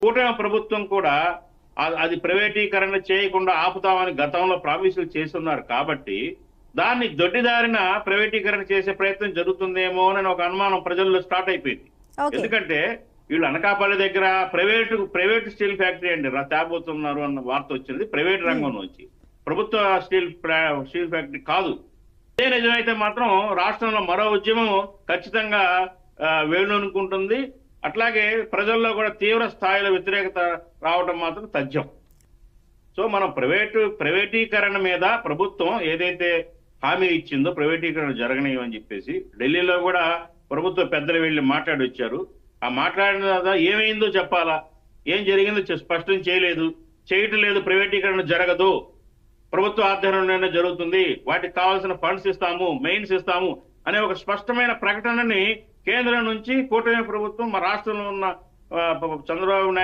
కూటమి ప్రభుత్వం కూడా అది ప్రైవేటీకరణ చేయకుండా ఆపుతామని గతంలో ప్రామిసులు చేస్తున్నారు కాబట్టి దాన్ని దొడ్డిదారిన ప్రైవేటీకరణ చేసే ప్రయత్నం జరుగుతుందేమో అని ఒక అనుమానం ప్రజల్లో స్టార్ట్ అయిపోయింది. ఓకే. ఎందుకంటే వీళ్ళు అనకాపల్లి దగ్గర ప్రైవేట్ స్టీల్ ఫ్యాక్టరీ అండి తేబోతున్నారు అన్న వార్త వచ్చింది ప్రైవేట్ రంగం నుంచి, ప్రభుత్వ స్టీల్ ఫ్యాక్టరీ కాదు. ఇదే నిజమైతే మాత్రం రాష్ట్రంలో మరో ఉద్యమం ఖచ్చితంగా వేణునుకుంటుంది. అట్లాగే ప్రజల్లో కూడా తీవ్ర స్థాయిలో వ్యతిరేకత రావడం మాత్రం తథ్యం. సో మనం ప్రైవేటీకరణ మీద ప్రభుత్వం ఏదైతే హామీ ఇచ్చిందో ప్రైవేటీకరణ జరగనియమని చెప్పేసి ఢిల్లీలో కూడా ప్రభుత్వ పెద్దలు వెళ్ళి మాట్లాడి వచ్చారు. ఆ మాట్లాడిన తర్వాత ఏమైందో చెప్పాలా, ఏం జరిగిందో స్పష్టం చేయటం లేదు. ప్రైవేటీకరణ జరగదు, ప్రభుత్వ ఆధ్వర్యంలోనే జరుగుతుంది, వాటికి కావాల్సిన ఫండ్స్ ఇస్తాము, మెయిన్స్ ఇస్తాము అనే ఒక స్పష్టమైన ప్రకటనని కేంద్రం నుంచి కూటమి ప్రభుత్వం మా రాష్ట్రంలో ఉన్న చంద్రబాబు నాయుడు